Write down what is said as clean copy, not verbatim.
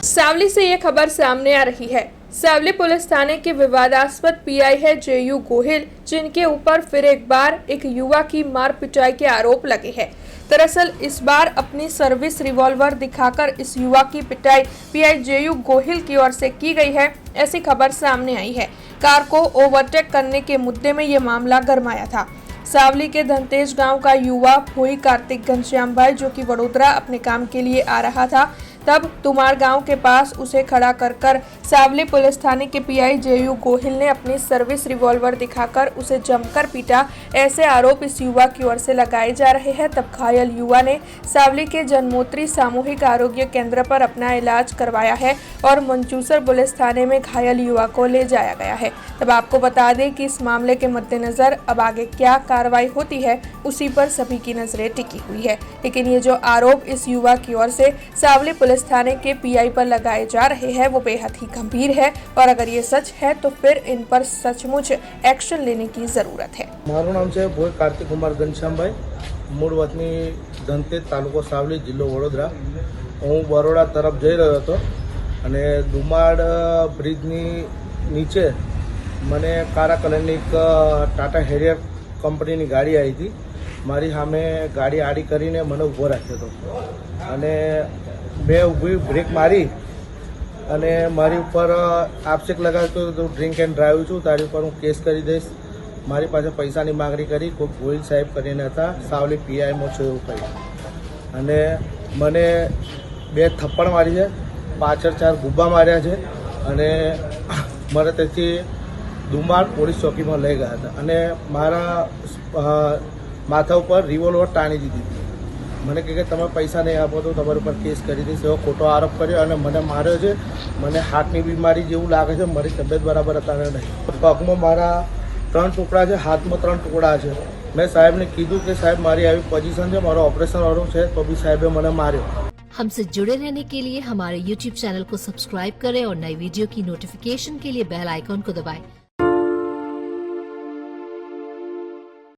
सावली से ये खबर सामने आ रही है। सावली पुलिस थाने के विवादास्पद पीआई है जेयू गोहिल, जिनके ऊपर फिर एक बार एक युवा की मार पिटाई के आरोप लगे हैं। दरअसल इस बार अपनी सर्विस रिवॉल्वर दिखाकर इस युवा की पिटाई पीआई जेयू गोहिल की ओर से की गई है, ऐसी खबर सामने आई है। कार को ओवरटेक करने के मुद्दे में ये मामला गरमाया था। सावली के धनतेज गांव का युवा भोई कार्तिक घनश्याम भाई, जो कि वडोदरा अपने काम के लिए आ रहा था, तब तुमार गांव के पास उसे खड़ा कर सावली पुलिस थाने के पीआई जेयू गोहिल ने अपनी सर्विस रिवॉल्वर दिखाकर उसे जमकर पीटा, ऐसे आरोप इस युवा की ओर से लगाए जा रहे हैं। तब घायल युवा ने सावली के जनमोत्री सामूहिक आरोग्य केंद्र पर अपना इलाज करवाया है और मंचूसर पुलिस थाने में घायल युवा को ले जाया गया है। तब आपको बता दें कि इस मामले के मद्देनजर अब आगे क्या कार्रवाई होती है, उसी पर सभी की नजरें टिकी हुई है। लेकिन ये जो आरोप इस युवा की ओर से सावली पुलिस थाने के पीआई पर लगाए जा रहे हैं, वो बेहद ही गंभीर है और अगर ये सच है तो फिर इन पर सचमुच एक्शन लेने की जरूरत है। मारू नाम है भोई कार्तिक कुमार घनश्याम भाई, मूળ વતની ધનતેજ, તાલુકો સાવલી, જિલ્લો વડોદરા। હું બરોડા તરફ જઈ રહ્યો હતો અને દુમાડ બ્રિજની નીચે મને કાળા કલરની એક ટાટા હેરિયર કંપનીની ગાડી આવી હતી। મારી સામે ગાડી આડી કરીને મને ઊભો રાખ્યો હતો અને મેં ઊભી બ્રેક મારી અને મારી ઉપર આક્ષેપ લગાવ્યો તો ડ્રિંક એન્ડ ડ્રાઈવ છું, તારી ઉપર હું કેસ કરી દઈશ, મારી પાસે પૈસાની માગણી કરી। કોઈ ગોહિલ સાહેબ કરીને હતા, સાવલી પીઆઈમાં છું એવું કહ્યું અને મને 2 થપ્પડ મારી છે, પાછળ 4 ગુબ્બા માર્યા છે અને મારે તેથી દુમાડ પોલીસ ચોકીમાં લઈ ગયા હતા અને મારા માથા ઉપર રિવોલ્વર તાણી દીધી હતી। મને કહે કે તમે પૈસા નહીં આપો તો તમારા ઉપર કેસ કરી દઈશ, એવો ખોટો આરોપ કર્યો અને મને માર્યો છે। મને હાર્ટની બીમારી જેવું લાગે છે, મારી તબિયત બરાબર અત્યારે નહીં। પગમાં મારા 3 ટુકડા છે, હાથમાં 3 ટુકડા છે। મેં સાહેબને કીધું કે સાહેબ મારી આવી પોઝિશન છે, મારો ऑपरेशन वालों છે, तो भी साहेबे મને मार्यो। हमसे जुड़े रहने के लिए हमारे YouTube चैनल को सब्सक्राइब करें और नई वीडियो की नोटिफिकेशन के लिए बेल आइकॉन को दबाएं।